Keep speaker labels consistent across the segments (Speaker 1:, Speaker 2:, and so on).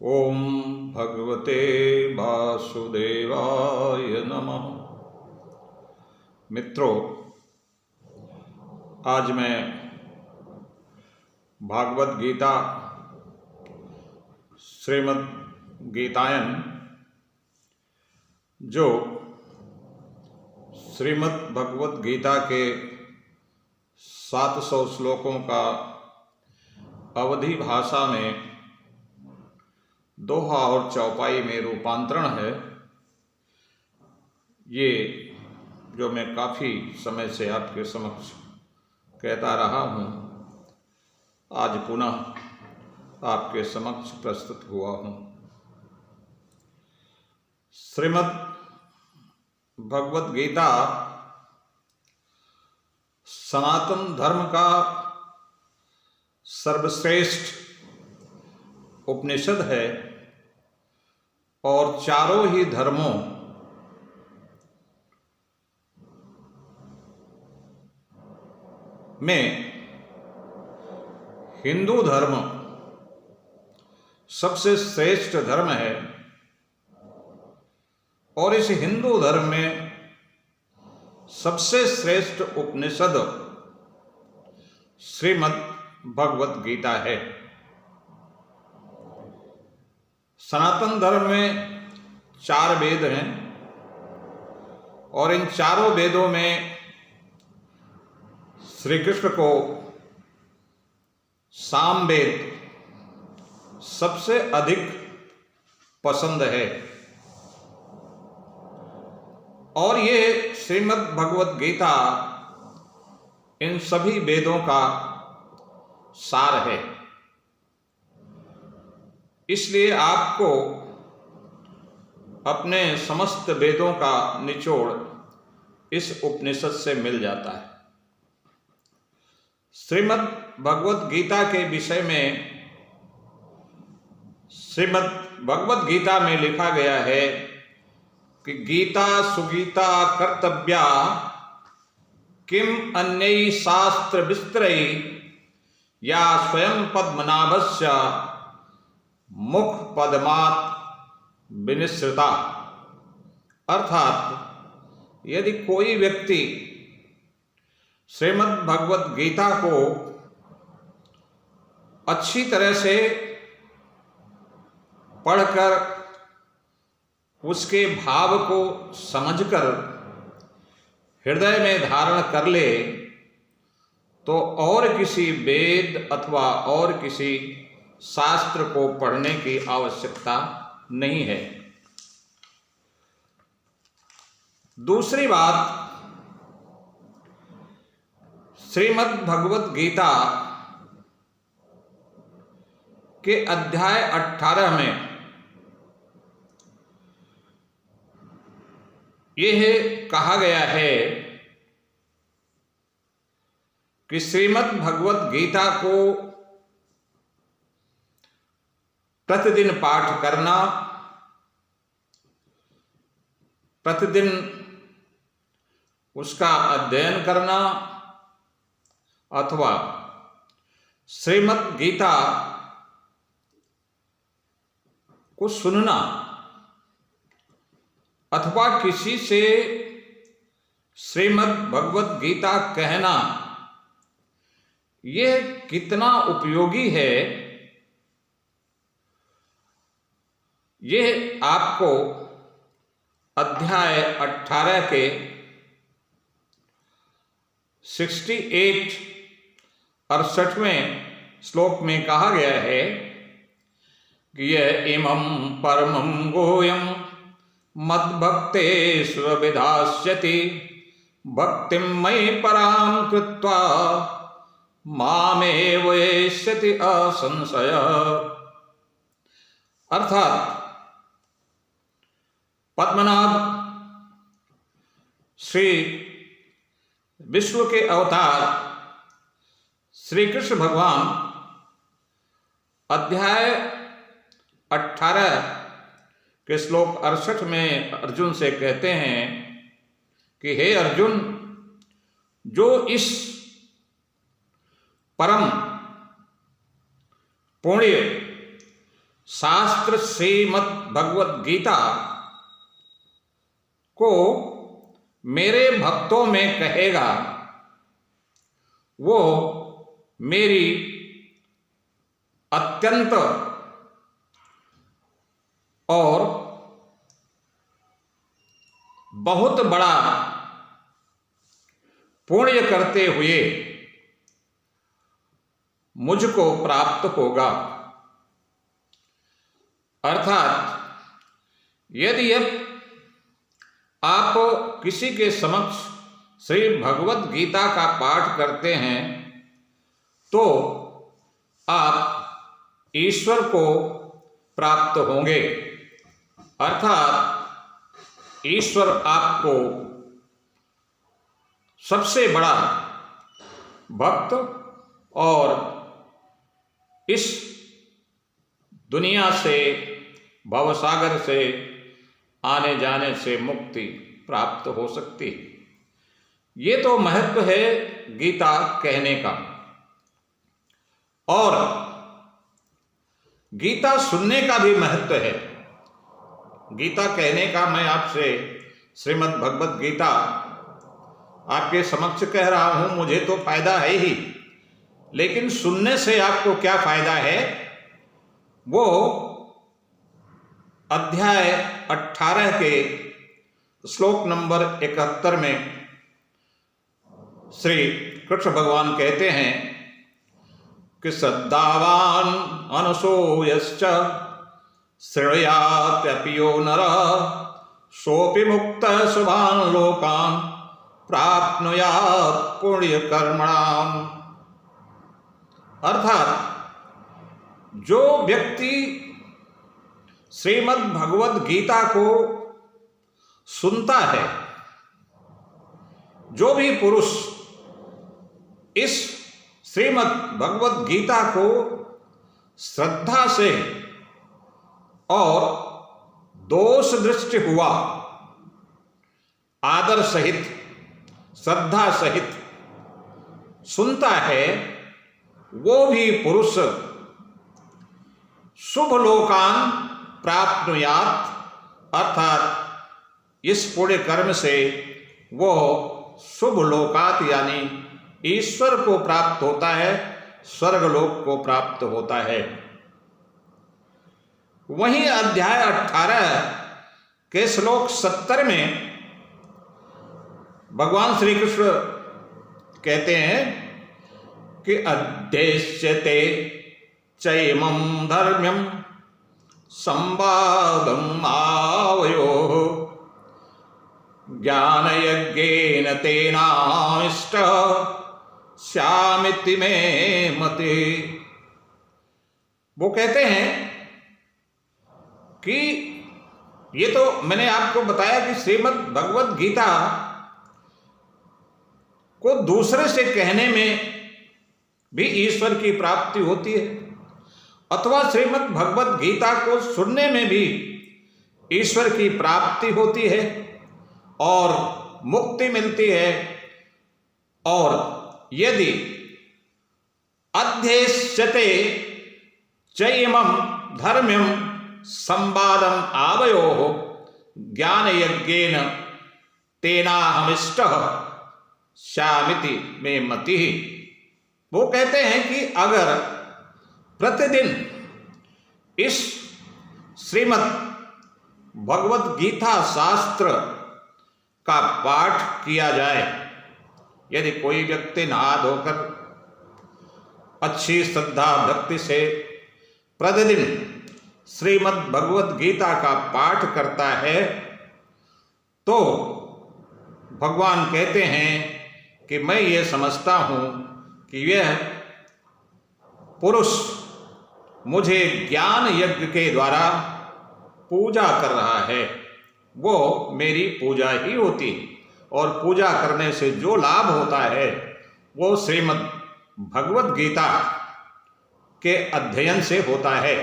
Speaker 1: ओम भगवते वासुदेवाय नमः। मित्रों, आज मैं भागवत गीता श्रीमद् गीतायन जो श्रीमद् भगवत गीता के 700 श्लोकों का अवधी भाषा में दोहा और चौपाई में रूपांतरण है, ये जो मैं काफ़ी समय से आपके समक्ष कहता रहा हूँ, आज पुनः आपके समक्ष प्रस्तुत हुआ हूँ। श्रीमद् भगवत गीता सनातन धर्म का सर्वश्रेष्ठ उपनिषद है और चारों ही धर्मों में हिंदू धर्म सबसे श्रेष्ठ धर्म है और इस हिंदू धर्म में सबसे श्रेष्ठ उपनिषद श्रीमद् भगवत गीता है। सनातन धर्म में 4 वेद हैं और इन चारों वेदों में श्री कृष्ण को सामवेद सबसे अधिक पसंद है और ये श्रीमद् भगवत गीता इन सभी वेदों का सार है। इसलिए आपको अपने समस्त वेदों का निचोड़ इस उपनिषद से मिल जाता है। श्रीमद् भगवत गीता के विषय में श्रीमद् भगवत गीता में लिखा गया है कि गीता सुगीता कर्तव्या किम अन्यै शास्त्र विस्तरै या स्वयं पद्मनाभस्य मुख पद्मात् विनिसृता। अर्थात यदि कोई व्यक्ति श्रीमद् भगवत गीता को अच्छी तरह से पढ़कर उसके भाव को समझकर हृदय में धारण कर ले तो और किसी वेद अथवा और किसी शास्त्र को पढ़ने की आवश्यकता नहीं है। दूसरी बात, श्रीमद् भगवत गीता के अध्याय 18 में यह कहा गया है कि श्रीमद् भगवत गीता को प्रतिदिन पाठ करना, प्रतिदिन उसका अध्ययन करना अथवा श्रीमद् गीता को सुनना अथवा किसी से श्रीमद् भगवत गीता कहना, यह कितना उपयोगी है, यह आपको अध्याय 18 के 68वें श्लोक में कहा गया है कि यह इमं परमं गोयं मद्भक्तेषु विधास्यति भक्तिं मयि परां कृत्वा मामेव एष्यति असंशय। अर्थात पद्मनाभ श्री विश्व के अवतार श्री कृष्ण भगवान अध्याय 18 के श्लोक 68 में अर्जुन से कहते हैं कि हे अर्जुन, जो इस परम पुण्य शास्त्र श्रीमद् भगवद गीता को मेरे भक्तों में कहेगा, वो मेरी अत्यंत और बहुत बड़ा पुण्य करते हुए मुझको प्राप्त होगा। अर्थात यदि आप किसी के समक्ष श्री भगवद गीता का पाठ करते हैं तो आप ईश्वर को प्राप्त होंगे। अर्थात ईश्वर आपको सबसे बड़ा भक्त और इस दुनिया से, भवसागर से आने जाने से मुक्ति प्राप्त हो सकती है। ये तो महत्व है गीता कहने का। और गीता सुनने का भी महत्व है। गीता कहने का मैं आपसे श्रीमद् भगवद गीता आपके समक्ष कह रहा हूं, मुझे तो फायदा है ही, लेकिन सुनने से आपको क्या फायदा है, वो अध्याय 18 के श्लोक नंबर 71 में श्री कृष्ण भगवान कहते हैं कि सद्दावान अनसूयश्च श्रेयात्यपि यो नरः सोऽपि मुक्तः शुभान् लोकान् प्राप्नुयात् पुण्यकर्मणाम्। अर्थात जो व्यक्ति श्रीमद् भगवद गीता को सुनता है, जो भी पुरुष इस श्रीमद् भगवद गीता को श्रद्धा से और दोष दृष्टि हुआ, आदर सहित, श्रद्धा सहित सुनता है, वो भी पुरुष शुभ लोकान प्राप्नुयात्, अर्थात इस पुण्य कर्म से वो शुभ लोकात यानी ईश्वर को प्राप्त होता है, स्वर्गलोक को प्राप्त होता है। वहीं अध्याय 18 के श्लोक 70 में भगवान श्री कृष्ण कहते हैं कि अध्येष्यते चैमं धर्म्यं संवादम् आवयोः ज्ञानयज्ञेन तेनाष्टः स्यामिति मे मति। वो कहते हैं कि ये तो मैंने आपको बताया कि श्रीमद् भगवद गीता को दूसरे से कहने में भी ईश्वर की प्राप्ति होती है, अथवा श्रीमद् भगवद गीता को सुनने में भी ईश्वर की प्राप्ति होती है और मुक्ति मिलती है। और यदि अध्येष्यते चैमं धर्म्यं संवादम् आवयोः ज्ञान यज्ञेन तेनाहमिष्टः स्यामिति मे मतिः। वो कहते हैं कि अगर प्रतिदिन इस श्रीमद् भगवद गीता शास्त्र का पाठ किया जाए, यदि कोई व्यक्ति नहा धोकर अच्छी श्रद्धा भक्ति से प्रतिदिन श्रीमद् भगवद गीता का पाठ करता है, तो भगवान कहते हैं कि मैं ये समझता हूँ कि यह पुरुष मुझे ज्ञान यज्ञ के द्वारा पूजा कर रहा है, वो मेरी पूजा ही होती, और पूजा करने से जो लाभ होता है वो श्रीमद् भगवद गीता के अध्ययन से होता है।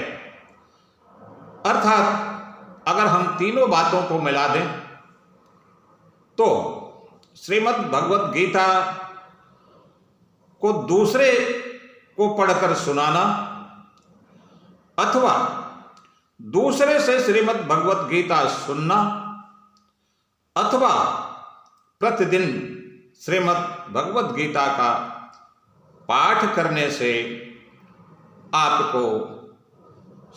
Speaker 1: अर्थात अगर हम तीनों बातों को मिला दें तो श्रीमद् भगवद गीता को दूसरे को पढ़कर सुनाना, अथवा दूसरे से श्रीमद् भगवत गीता सुनना अथवा प्रतिदिन श्रीमद् भगवत गीता का पाठ करने से आपको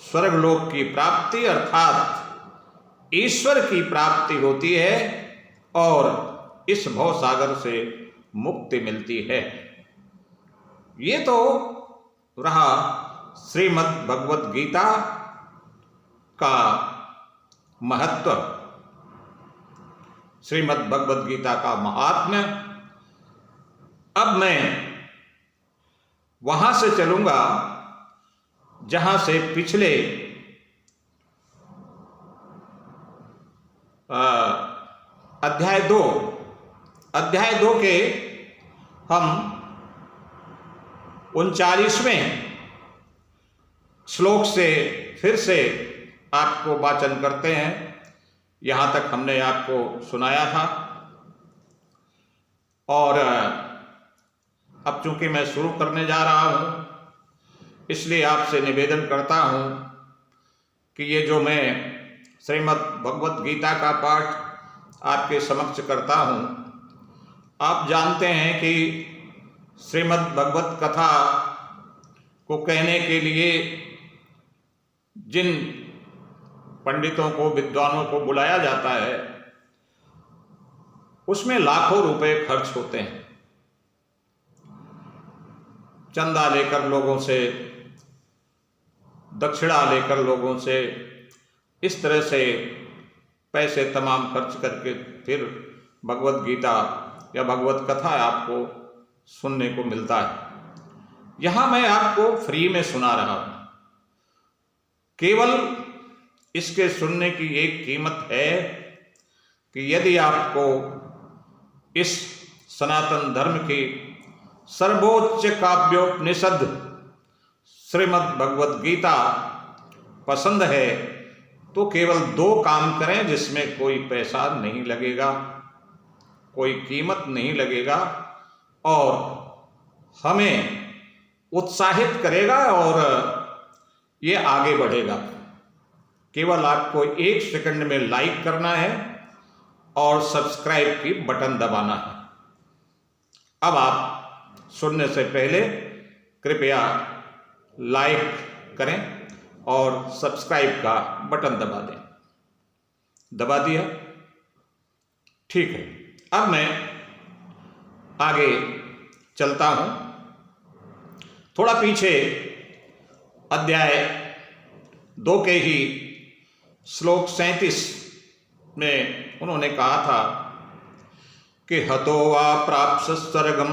Speaker 1: स्वर्गलोक की प्राप्ति अर्थात ईश्वर की प्राप्ति होती है और इस भव सागर से मुक्ति मिलती है। ये तो रहा श्रीमद् भगवत गीता का महत्व, श्रीमद् भगवत गीता का महात्म्य। अब मैं वहां से चलूंगा जहां से पिछले अध्याय 2 के हम 39वें श्लोक से फिर से आपको वाचन करते हैं। यहाँ तक हमने आपको सुनाया था और अब चूंकि मैं शुरू करने जा रहा हूँ इसलिए आपसे निवेदन करता हूँ कि ये जो मैं श्रीमद् भगवत गीता का पाठ आपके समक्ष करता हूँ, आप जानते हैं कि श्रीमद् भगवत कथा को कहने के लिए जिन पंडितों को, विद्वानों को बुलाया जाता है उसमें लाखों रुपए खर्च होते हैं। चंदा लेकर लोगों से, दक्षिणा लेकर लोगों से, इस तरह से पैसे तमाम खर्च करके फिर भगवत गीता या भगवत कथा आपको सुनने को मिलता है। यहाँ मैं आपको फ्री में सुना रहा हूँ। केवल इसके सुनने की एक कीमत है कि यदि आपको इस सनातन धर्म की सर्वोच्च काव्योपनिषद श्रीमद् भगवत गीता पसंद है तो केवल 2 काम करें जिसमें कोई पैसा नहीं लगेगा, कोई कीमत नहीं लगेगा और हमें उत्साहित करेगा और ये आगे बढ़ेगा। केवल आपको 1 सेकंड में लाइक करना है और सब्सक्राइब की बटन दबाना है। अब आप सुनने से पहले कृपया लाइक करें और सब्सक्राइब का बटन दबा दें। दबा दिया? ठीक है। अब मैं आगे चलता हूं। थोड़ा पीछे अध्याय 2 के ही श्लोक 37 में उन्होंने कहा था कि हतो वा प्राप्स्य स्वर्गम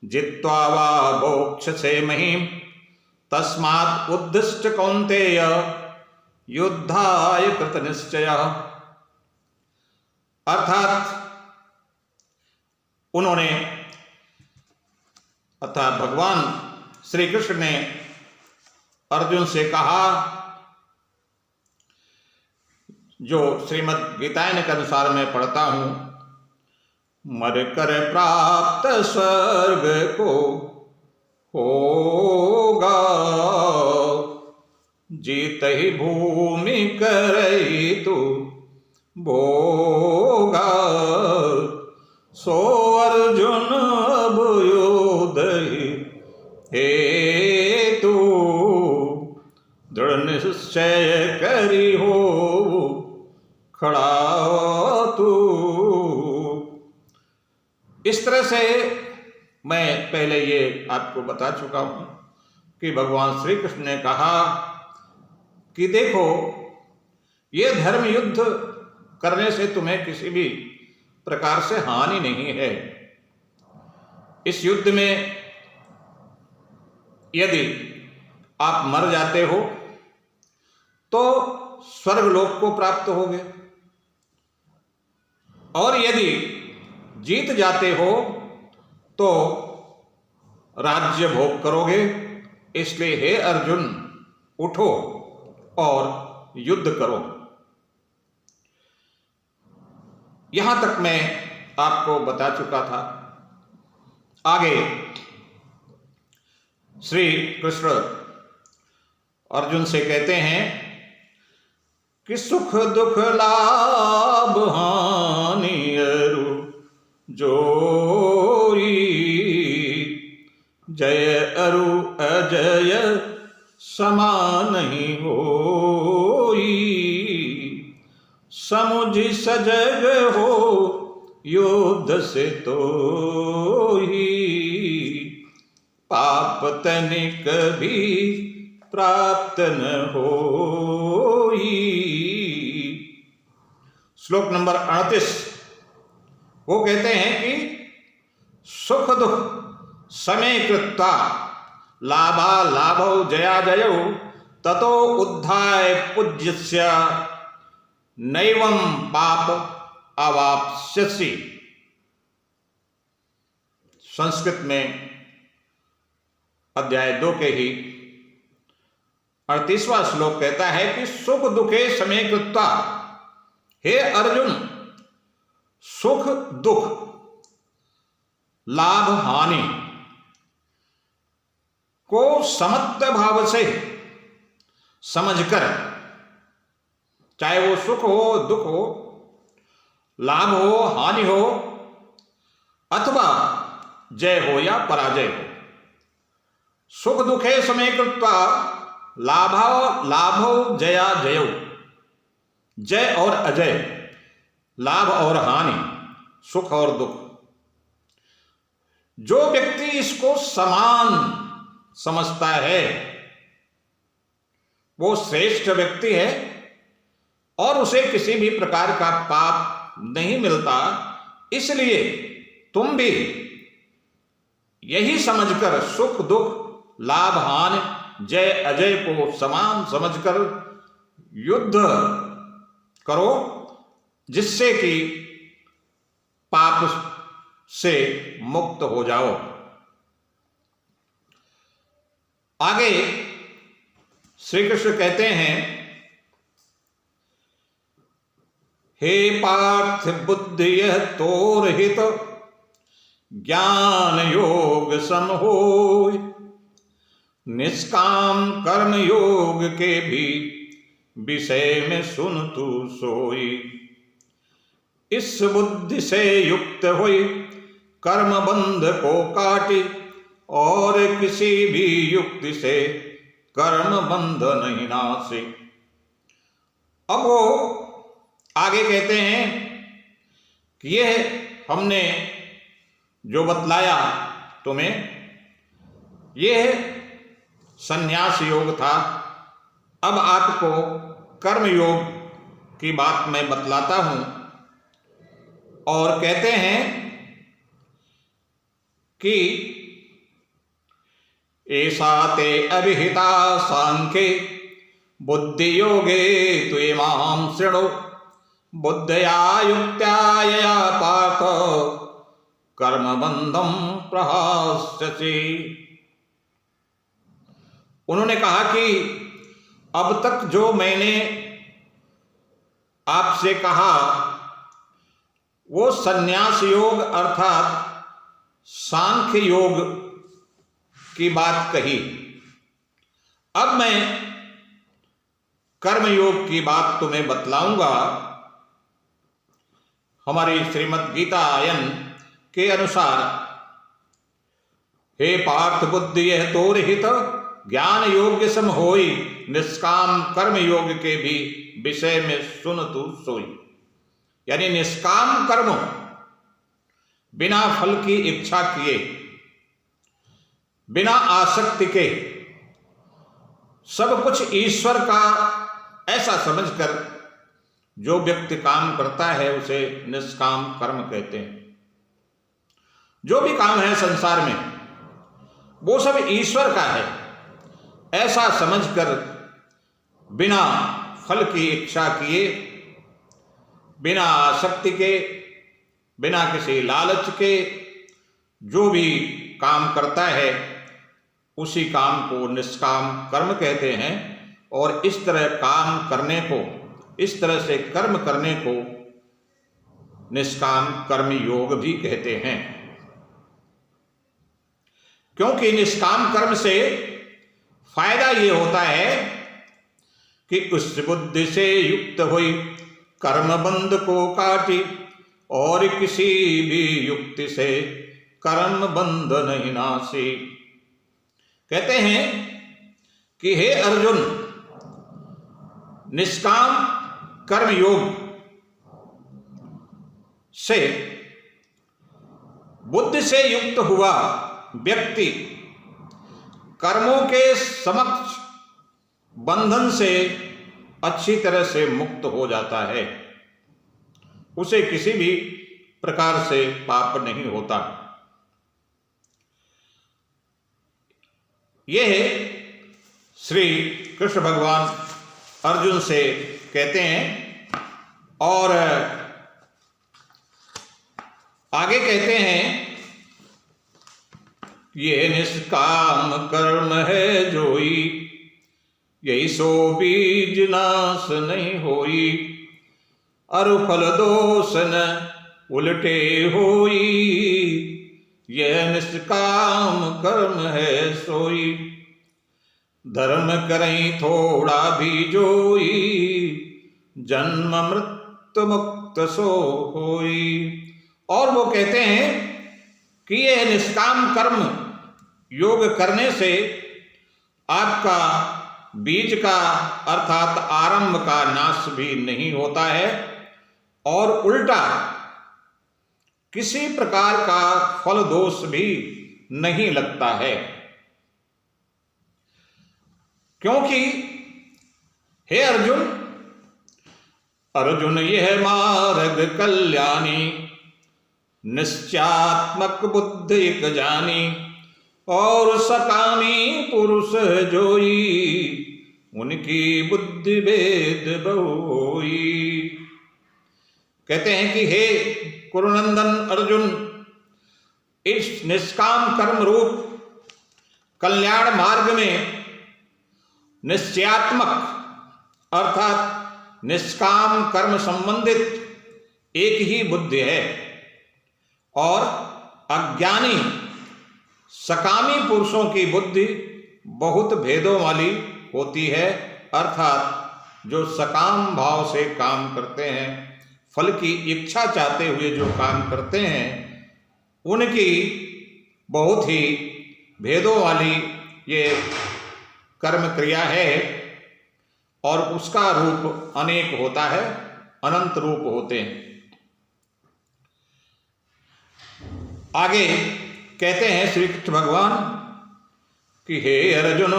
Speaker 1: जित्वा वा भोक्ष्यसे महीम् तस्मात् उद्दिष्ट कौन्तेय युद्धाय कृत निश्चयः। अर्थात उन्होंने भगवान श्री कृष्ण ने अर्जुन से कहा, जो श्रीमद् गीतायन के अनुसार मैं पढ़ता हूं, मर कर प्राप्त स्वर्ग को होगा, जीत ही भूमि करई तू भोगा, सो अर्जुन अब योदहि हे तू दृढ़ निश्चय करी हो खड़ा तू। इस तरह से मैं पहले ये आपको बता चुका हूं कि भगवान श्री कृष्ण ने कहा कि देखो, ये धर्म युद्ध करने से तुम्हें किसी भी प्रकार से हानि नहीं है। इस युद्ध में यदि आप मर जाते हो तो स्वर्गलोक को प्राप्त होगे और यदि जीत जाते हो तो राज्य भोग करोगे। इसलिए हे अर्जुन, उठो और युद्ध करो। यहां तक मैं आपको बता चुका था। आगे श्री कृष्ण अर्जुन से कहते हैं कि सुख दुख लाभ हानि अरु जोई, जय अरु अजय समान नहीं होई, समुझ सजग हो युद्ध से तोही, पाप तनिक भी प्राप्त न होई। श्लोक नंबर 38। वो कहते हैं कि सुख दुख समय कृत्वा लाभा लाभौ जया जयौ ततो उद्धाय पूज्यस्य नैवं पाप अवाप्स्यसि। संस्कृत में अध्याय 2 के ही 38वां श्लोक कहता है कि सुख दुखे समय कृत्वा, हे अर्जुन, सुख दुख लाभ हानि को समत्व भाव से समझकर, चाहे वो सुख हो दुख हो, लाभ हो हानि हो, अथवा जय हो या पराजय हो, सुख दुखे समय कृत्वा लाभो जया जयो, जय और अजय, लाभ और हानि, सुख और दुख। जो व्यक्ति इसको समान समझता है वो श्रेष्ठ व्यक्ति है और उसे किसी भी प्रकार का पाप नहीं मिलता। इसलिए तुम भी यही समझकर सुख दुख लाभ हानि जय अजय को समान समझकर युद्ध करो, जिससे कि पाप से मुक्त हो जाओ। आगे श्री कृष्ण कहते हैं, हे पार्थ बुद्धि तोर हित ज्ञान योग सम होय, निष्काम कर्म योग के भी विषय में सुन तू सोई। इस बुद्धि से युक्त हुई कर्म बंध को काटी, और किसी भी युक्ति से कर्म बंध नहीं नासे। अब वो आगे कहते हैं कि यह हमने जो बतलाया तुम्हें, यह संन्यास योग था। अब आपको कर्म योग की बात मैं बतलाता हूं। और कहते हैं कि ऐसा ते अभिहिता सांख्ये बुद्धि योगे त्वेमां शृणु, बुद्धया युक्त्या यया पार्थ कर्मबंधं प्रहास्यसि। उन्होंने कहा कि अब तक जो मैंने आपसे कहा वो संन्यास योग अर्थात सांख्य योग की बात कही। अब मैं कर्म योग की बात तुम्हें बतलाऊंगा। हमारी श्रीमद् गीता आयन के अनुसार, हे पार्थ बुद्धि यह तोर हित ज्ञान योग्य सम होई, निष्काम कर्म योग के भी विषय में सुन तू सोई। यानी निष्काम कर्म बिना फल की इच्छा किए, बिना आसक्ति के, सब कुछ ईश्वर का ऐसा समझकर जो व्यक्ति काम करता है उसे निष्काम कर्म कहते हैं। जो भी काम है संसार में वो सब ईश्वर का है ऐसा समझकर, बिना फल की इच्छा किए, बिना आसक्ति के, बिना किसी लालच के जो भी काम करता है उसी काम को निष्काम कर्म कहते हैं। और इस तरह काम करने को, इस तरह से कर्म करने को निष्काम कर्म योग भी कहते हैं। क्योंकि निष्काम कर्म से फायदा ये होता है कि उस बुद्धि से युक्त हुई कर्म बंध को काटी, और किसी भी युक्ति से कर्म बंध नहीं नासी। कहते हैं कि हे अर्जुन, निष्काम कर्म योग से बुद्धि से युक्त हुआ व्यक्ति कर्मों के समक्ष बंधन से अच्छी तरह से मुक्त हो जाता है। उसे किसी भी प्रकार से पाप नहीं होता। यह श्री कृष्ण भगवान अर्जुन से कहते हैं। और आगे कहते हैं, ये निष्काम कर्म है जोई, यही सो बीज नाश नहीं होई, अरु फल दोष न उल्टे होई, यह निष्काम कर्म है सोई, धर्म करई थोड़ा भी जोई, जन्म मृत्यु मुक्त सो होई। और वो कहते हैं कि यह निष्काम कर्म योग करने से आपका बीज का अर्थात आरंभ का नाश भी नहीं होता है, और उल्टा किसी प्रकार का फल दोष भी नहीं लगता है। क्योंकि हे अर्जुन, अर्जुन यह मार्ग कल्याणी, निश्चयात्मक बुद्धि एक जानी, और सकामी पुरुष जोई, उनकी बुद्धि भेद बहुई। कहते हैं कि हे कुरुनंदन अर्जुन, इस निष्काम कर्म रूप कल्याण मार्ग में निश्चयात्मक अर्थात निष्काम कर्म संबंधित एक ही बुद्धि है, और अज्ञानी सकामी पुरुषों की बुद्धि बहुत भेदों वाली होती है। अर्थात जो सकाम भाव से काम करते हैं, फल की इच्छा चाहते हुए जो काम करते हैं, उनकी बहुत ही भेदों वाली ये कर्म क्रिया है, और उसका रूप अनेक होता है, अनंत रूप होते हैं। आगे कहते हैं श्री कृष्ण भगवान कि हे अर्जुन,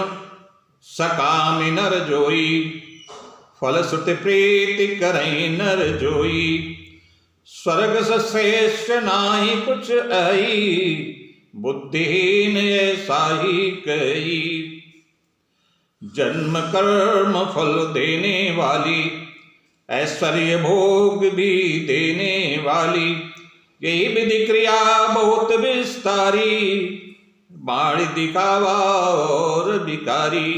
Speaker 1: सकामी नर जोई, फल श्रुति प्रीति करई नर जोई, स्वर्ग से श्रेष्ठ नाही कुछ आई, बुद्धिहीन ऐसा ही कही, जन्म कर्म फल देने वाली, ऐश्वर्य भोग भी देने वाली, यही विधि क्रिया बहुत विस्तारी, बाण दिखावा और भिखारी।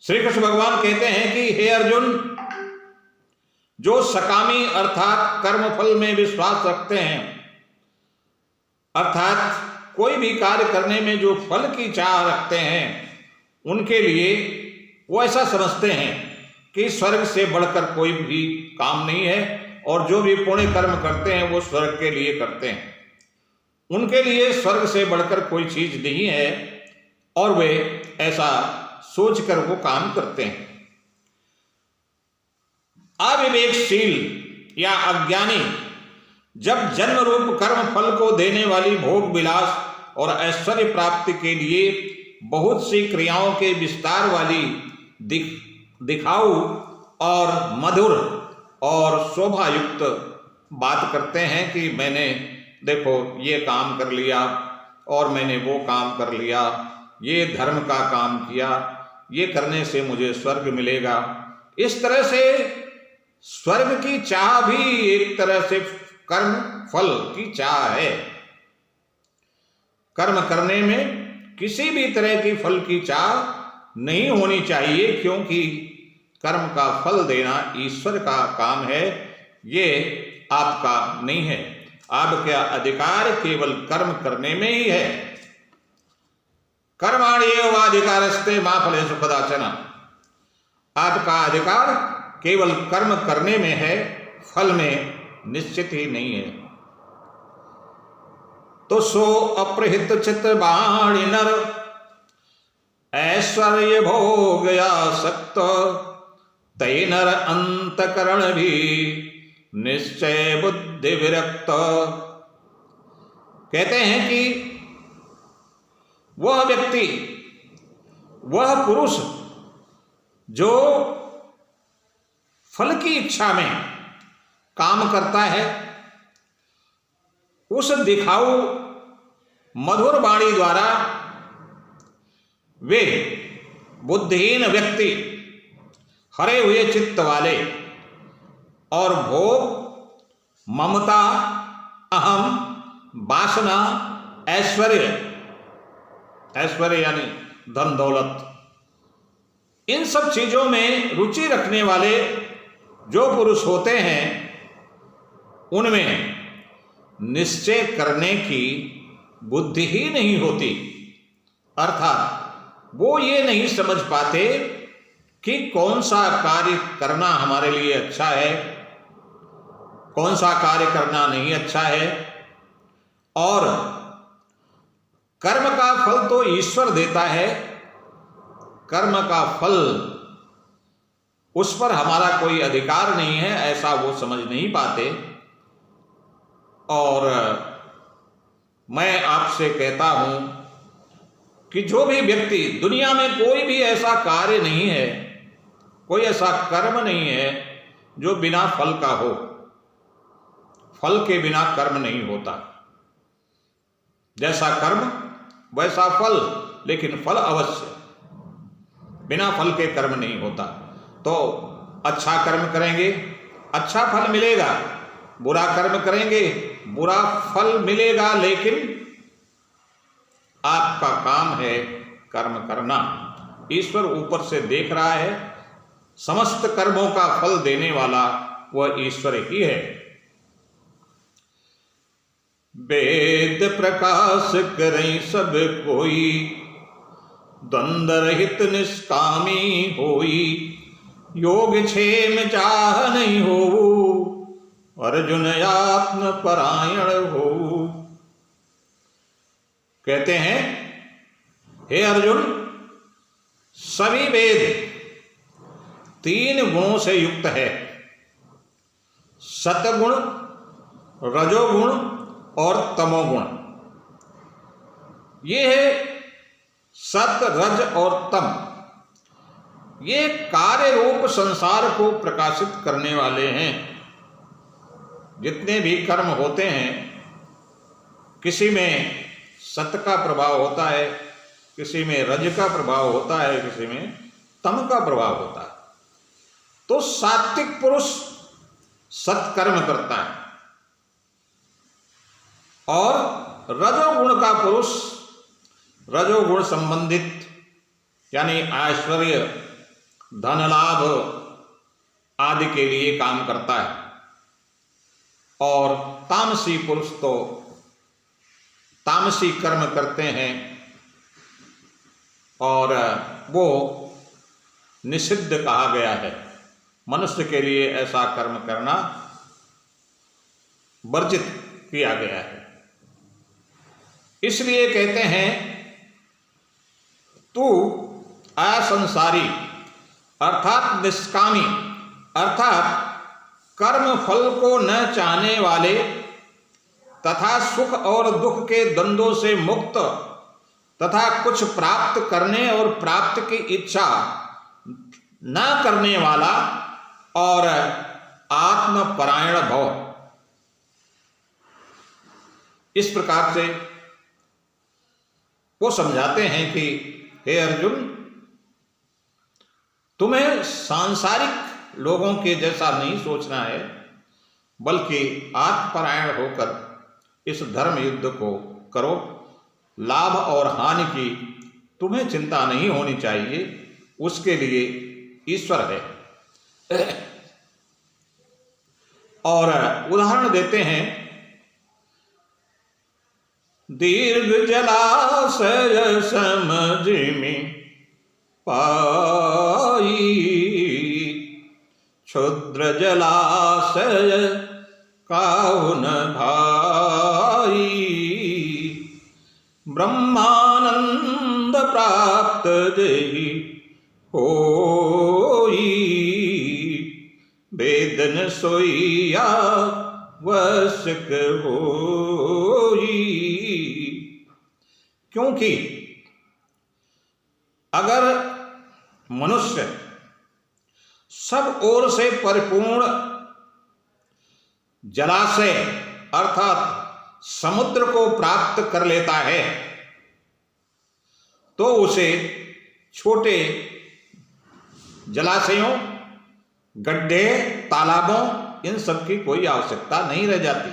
Speaker 1: श्री कृष्ण भगवान कहते हैं कि हे अर्जुन, जो सकामी अर्थात कर्म फल में विश्वास रखते हैं, अर्थात कोई भी कार्य करने में जो फल की चाह रखते हैं, उनके लिए वो ऐसा समझते हैं कि स्वर्ग से बढ़कर कोई भी काम नहीं है, और जो भी पुण्य कर्म करते हैं वो स्वर्ग के लिए करते हैं। उनके लिए स्वर्ग से बढ़कर कोई चीज नहीं है, और वे ऐसा सोचकर वो काम करते हैं। अविवेकशील या अज्ञानी जब जन्म रूप कर्म फल को देने वाली भोग विलास और ऐश्वर्य प्राप्ति के लिए बहुत सी क्रियाओं के विस्तार वाली दिखाऊ और मधुर और शोभायुक्त बात करते हैं कि मैंने देखो ये काम कर लिया और मैंने वो काम कर लिया, ये धर्म का काम किया, ये करने से मुझे स्वर्ग मिलेगा। इस तरह से स्वर्ग की चाह भी एक तरह से कर्म फल की चाह है। कर्म करने में किसी भी तरह की फल की चाह नहीं होनी चाहिए, क्योंकि कर्म का फल देना ईश्वर का काम है, ये आपका नहीं है। आपका अधिकार केवल कर्म करने में ही है। कर्माण्येवाधिकारस्ते मा फलेषु कदाचन। आपका अधिकार केवल कर्म करने में है, फल में निश्चित ही नहीं है। तो सो अप्रहित चित्त बाणी नर, ऐश्वर्य भोग आसक्त, तै नर अंतकरण भी निश्चय बुद्धि विरक्त। कहते हैं कि वह व्यक्ति, वह पुरुष जो फल की इच्छा में काम करता है, उस दिखाऊ मधुर वाणी द्वारा वे बुद्धिहीन व्यक्ति, हरे हुए चित्त वाले और भोग, ममता, अहम, वासना, ऐश्वर्य, ऐश्वर्य यानी धन दौलत, इन सब चीजों में रुचि रखने वाले जो पुरुष होते हैं, उनमें निश्चय करने की बुद्धि ही नहीं होती। अर्थात वो ये नहीं समझ पाते कि कौन सा कार्य करना हमारे लिए अच्छा है, कौन सा कार्य करना नहीं अच्छा है। और कर्म का फल तो ईश्वर देता है, कर्म का फल उस पर हमारा कोई अधिकार नहीं है, ऐसा वो समझ नहीं पाते। और मैं आपसे कहता हूं कि जो भी व्यक्ति, दुनिया में कोई भी ऐसा कार्य नहीं है, कोई ऐसा कर्म नहीं है जो बिना फल का हो। फल के बिना कर्म नहीं होता। जैसा कर्म वैसा फल, लेकिन फल अवश्य, बिना फल के कर्म नहीं होता। तो अच्छा कर्म करेंगे, अच्छा फल मिलेगा, बुरा कर्म करेंगे, बुरा फल मिलेगा। लेकिन आपका काम है कर्म करना। ईश्वर ऊपर से देख रहा है, समस्त कर्मों का फल देने वाला वह ईश्वर ही है। वेद प्रकाश करें सब कोई, द्वंद रहित निष्कामी होई, योग क्षेम चाह नहीं हो, अर्जुन आत्म परायण हो। कहते हैं, हे अर्जुन, सभी वेद 3 गुणों से युक्त है, सतगुण, रजोगुण और तमोगुण। ये है सत, रज और तम। ये कार्य रूप संसार को प्रकाशित करने वाले हैं। जितने भी कर्म होते हैं, किसी में सत का प्रभाव होता है, किसी में रज का प्रभाव होता है, किसी में तम का प्रभाव होता है। तो सात्विक पुरुष सत्कर्म करता है और रजोगुण का पुरुष रजोगुण संबंधित यानी ऐश्वर्य, धन लाभ आदि के लिए काम करता है। और तामसी पुरुष तो तामसी कर्म करते हैं और वो निषिद्ध कहा गया है। मनुष्य के लिए ऐसा कर्म करना वर्जित किया गया है। इसलिए कहते हैं, तू असंसारी अर्थात निष्कामी अर्थात कर्म फल को न चाहने वाले तथा सुख और दुख के द्वंद्वों से मुक्त तथा कुछ प्राप्त करने और प्राप्त की इच्छा न करने वाला और आत्मपरायण भव। इस प्रकार से वो समझाते हैं कि हे अर्जुन, तुम्हें सांसारिक लोगों के जैसा नहीं सोचना है, बल्कि आत्मपरायण होकर इस धर्म युद्ध को करो। लाभ और हानि की तुम्हें चिंता नहीं होनी चाहिए, उसके लिए ईश्वर है। और उदाहरण देते हैं, दीर्घ जलाशय समझ में पाई, क्षुद्र जलाशय काहु न भाई, ब्रह्मानंद प्राप्त जेहि होई, वेद न सोइया वश्यक होई। क्योंकि अगर मनुष्य सब ओर से परिपूर्ण जलाशय अर्थात समुद्र को प्राप्त कर लेता है तो उसे छोटे जलाशयों, गड्ढे, तालाबों इन सब की कोई आवश्यकता नहीं रह जाती।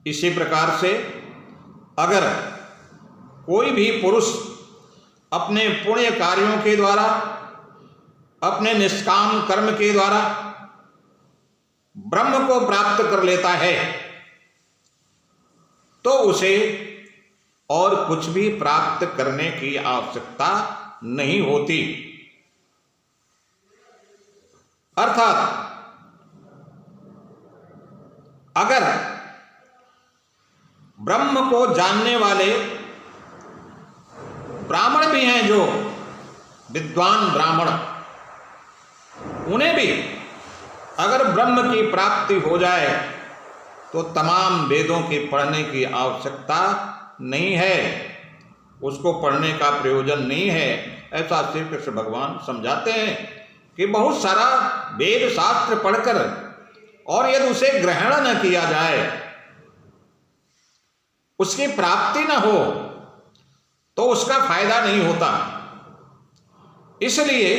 Speaker 1: इसी प्रकार से अगर कोई भी पुरुष अपने पुण्य कार्यों के द्वारा, अपने निष्काम कर्म के द्वारा ब्रह्म को प्राप्त कर लेता है तो उसे और कुछ भी प्राप्त करने की आवश्यकता नहीं होती। अर्थात अगर ब्रह्म को जानने वाले ब्राह्मण भी हैं, जो विद्वान ब्राह्मण, उन्हें भी अगर ब्रह्म की प्राप्ति हो जाए तो तमाम वेदों के पढ़ने की आवश्यकता नहीं है, उसको पढ़ने का प्रयोजन नहीं है। ऐसा श्री कृष्ण भगवान समझाते हैं कि बहुत सारा वेद शास्त्र पढ़कर और यदि उसे ग्रहण न किया जाए, उसकी प्राप्ति न हो तो उसका फायदा नहीं होता। इसलिए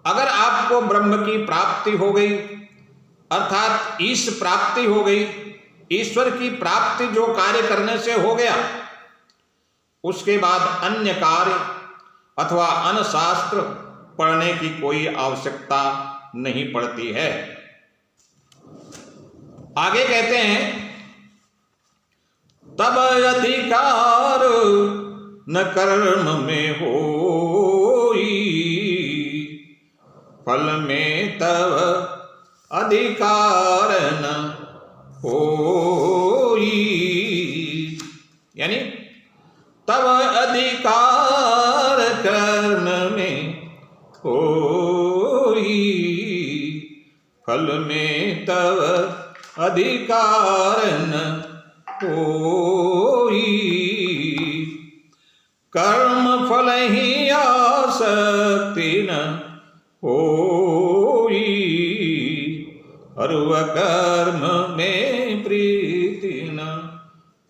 Speaker 1: अगर आपको ब्रह्म की प्राप्ति हो गई अर्थात ईश प्राप्ति हो गई, ईश्वर की प्राप्ति जो कार्य करने से हो गया, उसके बाद अन्य कार्य अथवा अन्य शास्त्र पढ़ने की कोई आवश्यकता नहीं पड़ती है। आगे कहते हैं, तब अधिकार न कर्म में होई, फल में तब अधिकार न होई। यानी तब अधिकार कर्म में होई, फल में तब अधिकार न होई। कर्म फल ही आसक्ति न होई, अर्व कर्म में प्रीति न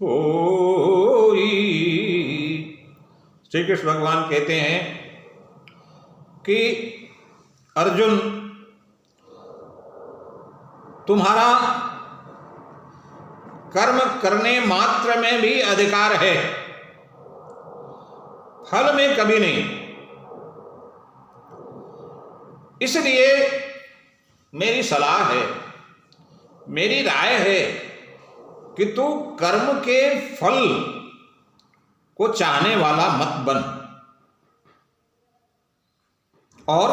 Speaker 1: होई। श्री कृष्ण भगवान कहते हैं कि अर्जुन, तुम्हारा कर्म करने मात्र में भी अधिकार है, फल में कभी नहीं। इसलिए मेरी सलाह है, मेरी राय है कि तू कर्म के फल को चाहने वाला मत बन, और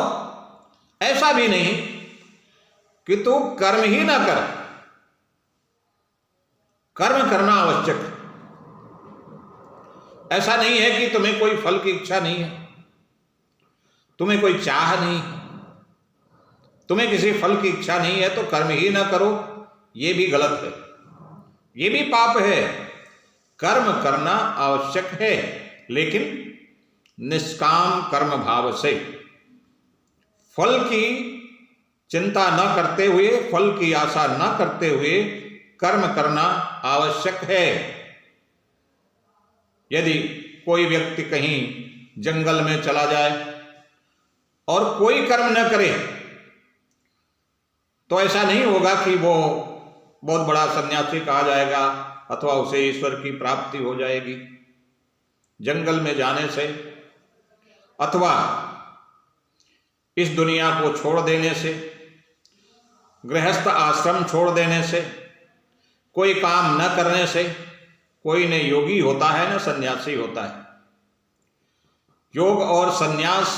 Speaker 1: ऐसा भी नहीं कि तू कर्म ही ना कर। कर्म करना आवश्यक। ऐसा नहीं है कि तुम्हें कोई फल की इच्छा नहीं है, तुम्हें कोई चाह नहीं, तुम्हें किसी फल की इच्छा नहीं है तो कर्म ही ना करो, ये भी गलत है, ये भी पाप है। कर्म करना आवश्यक है, लेकिन निष्काम कर्म भाव से, फल की चिंता न करते हुए, फल की आशा न करते हुए कर्म करना आवश्यक है। यदि कोई व्यक्ति कहीं जंगल में चला जाए और कोई कर्म न करे तो ऐसा नहीं होगा कि वो बहुत बड़ा सन्यासी कहा जाएगा अथवा उसे ईश्वर की प्राप्ति हो जाएगी। जंगल में जाने से अथवा इस दुनिया को छोड़ देने से, गृहस्थ आश्रम छोड़ देने से, कोई काम न करने से कोई न योगी होता है न सन्यासी होता है। योग और सन्यास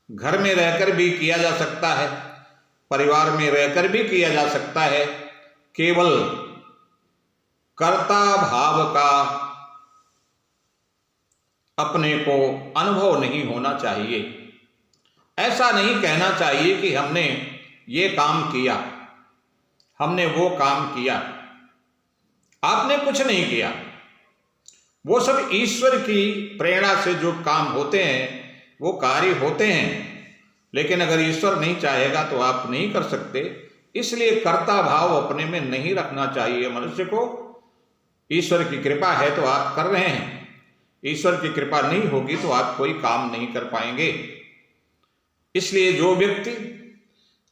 Speaker 1: घर में रहकर भी किया जा सकता है, परिवार में रहकर भी किया जा सकता है। केवल कर्ता भाव का अपने को अनुभव नहीं होना चाहिए। ऐसा नहीं कहना चाहिए कि हमने ये काम किया, हमने वो काम किया। आपने कुछ नहीं किया, वो सब ईश्वर की प्रेरणा से जो काम होते हैं वो कार्य होते हैं। लेकिन अगर ईश्वर नहीं चाहेगा तो आप नहीं कर सकते। इसलिए कर्ता भाव अपने में नहीं रखना चाहिए मनुष्य को। ईश्वर की कृपा है तो आप कर रहे हैं, ईश्वर की कृपा नहीं होगी तो आप कोई काम नहीं कर पाएंगे। इसलिए जो व्यक्ति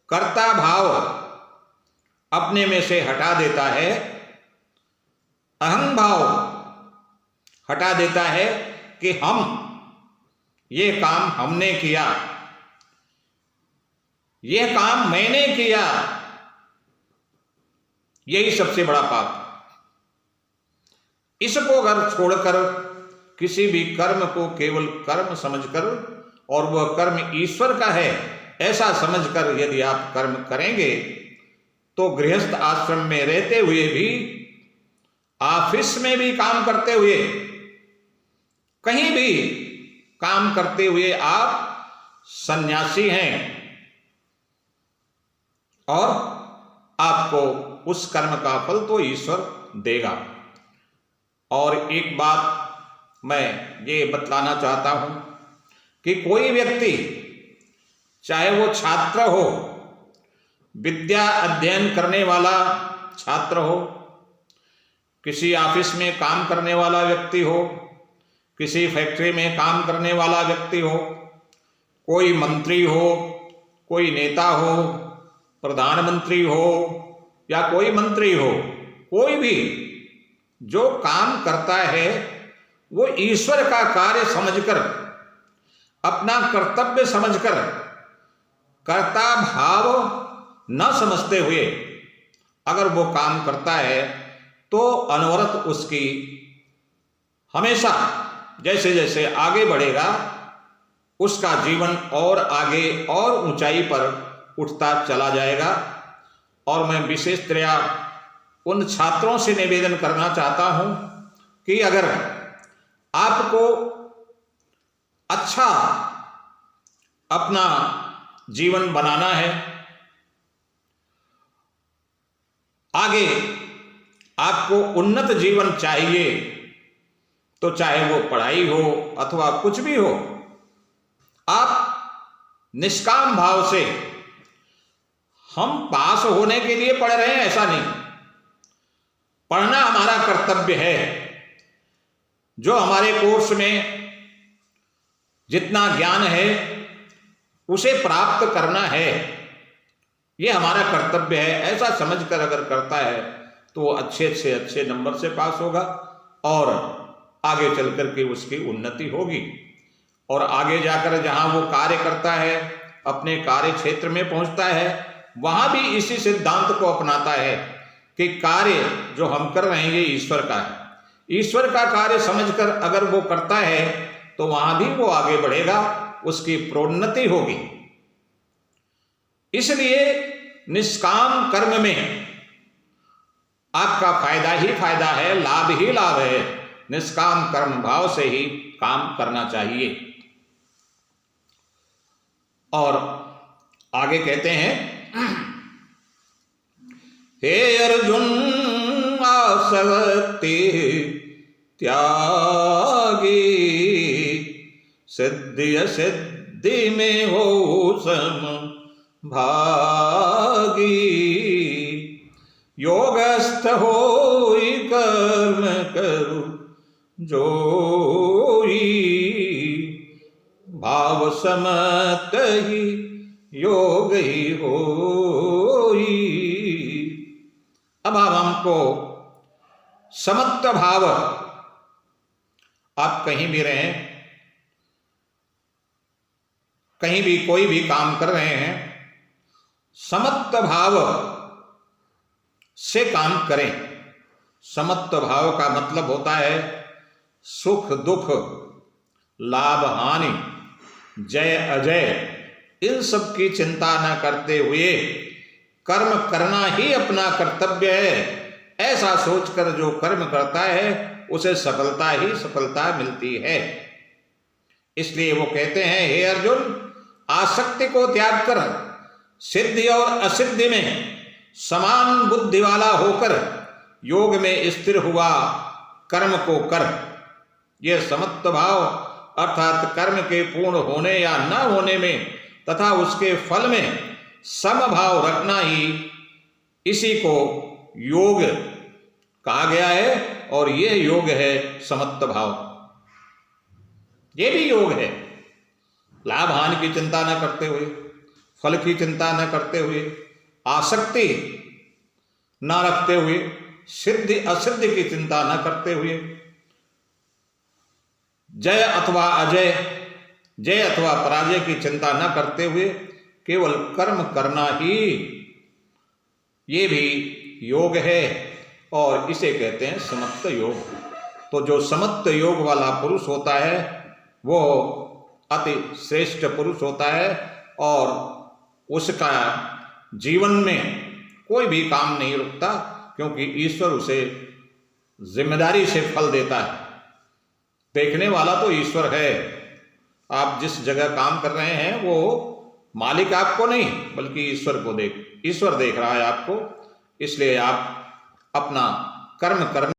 Speaker 1: कर्ता भाव अपने में से हटा देता है, अहं भाव हटा देता है कि हम ये काम हमने किया, यह काम मैंने किया, यही सबसे बड़ा पाप। इसको अगर छोड़कर किसी भी कर्म को केवल कर्म समझकर और वह कर्म ईश्वर का है ऐसा समझकर यदि आप कर्म करेंगे तो गृहस्थ आश्रम में रहते हुए भी, ऑफिस में भी काम करते हुए, कहीं भी काम करते हुए आप सन्यासी हैं और आपको उस कर्म का फल तो ईश्वर देगा। और एक बात मैं ये बतलाना चाहता हूं कि कोई व्यक्ति, चाहे वो छात्र हो, विद्या अध्ययन करने वाला छात्र हो, किसी ऑफिस में काम करने वाला व्यक्ति हो, किसी फैक्ट्री में काम करने वाला व्यक्ति हो, कोई मंत्री हो, कोई नेता हो, प्रधानमंत्री हो या कोई मंत्री हो, कोई भी जो काम करता है वो ईश्वर का कार्य समझकर, अपना कर्तव्य समझकर, कर्ता भाव न समझते हुए अगर वो काम करता है तो अनवरत उसकी हमेशा जैसे जैसे आगे बढ़ेगा उसका जीवन और आगे और ऊंचाई पर उठता चला जाएगा। और मैं विशेषतया उन छात्रों से निवेदन करना चाहता हूं कि अगर आपको अच्छा अपना जीवन बनाना है, आगे आपको उन्नत जीवन चाहिए, तो चाहे वो पढ़ाई हो अथवा कुछ भी हो, आप निष्काम भाव से, हम पास होने के लिए पढ़ रहे हैं ऐसा नहीं, पढ़ना हमारा कर्तव्य है। जो हमारे कोर्स में जितना ज्ञान है उसे प्राप्त करना है, ये हमारा कर्तव्य है। ऐसा समझकर अगर करता है तो अच्छे से अच्छे नंबर से पास होगा और आगे चल करके उसकी उन्नति होगी। और आगे जाकर जहां वो कार्य करता है, अपने कार्य क्षेत्र में पहुंचता है, वहां भी इसी सिद्धांत को अपनाता है कि कार्य जो हम कर रहे हैं ये ईश्वर का है। ईश्वर का कार्य समझकर अगर वो करता है तो वहां भी वो आगे बढ़ेगा, उसकी प्रोन्नति होगी। इसलिए निष्काम कर्म में आपका फायदा ही फायदा है, लाभ ही लाभ है। निष्काम कर्म भाव से ही काम करना चाहिए। और आगे कहते हैं, हे अर्जुन आसक्ति त्यागी, सिद्धि असिद्धि में हो सम भागी, योगस्थ होई कर्म करू जोई, भाव समत ही योग ही होई। अब हमको समत्त भाव, आप कहीं भी रहें, कहीं भी कोई भी काम कर रहे हैं, समत्त भाव से काम करें। समत्त भाव का मतलब होता है सुख दुख, लाभ हानि, जय अजय, इन सब की चिंता न करते हुए कर्म करना ही अपना कर्तव्य है, ऐसा सोचकर जो कर्म करता है उसे सफलता ही सफलता मिलती है। इसलिए वो कहते हैं, हे अर्जुन, आसक्ति को त्याग कर सिद्धि और असिद्धि में समान बुद्धि वाला होकर योग में स्थिर हुआ कर्म को कर। यह समत्व भाव अर्थात कर्म के पूर्ण होने या न होने में तथा उसके फल में समभाव रखना ही इसी को योग कहा गया है। और यह योग है समत्व भाव, ये भी योग है। लाभ हानि की चिंता न करते हुए, फल की चिंता न करते हुए, आसक्ति न रखते हुए, सिद्धि असिद्धि की चिंता न करते हुए, जय अथवा अजय, जय अथवा पराजय की चिंता न करते हुए केवल कर्म करना ही ये भी योग है और इसे कहते हैं समत्व योग। तो जो समत्व योग वाला पुरुष होता है वो अति श्रेष्ठ पुरुष होता है और उसका जीवन में कोई भी काम नहीं रुकता, क्योंकि ईश्वर उसे जिम्मेदारी से फल देता है। देखने वाला तो ईश्वर है। आप जिस जगह काम कर रहे हैं वो मालिक आपको नहीं बल्कि ईश्वर देख रहा है आपको। इसलिए आप अपना कर्म करने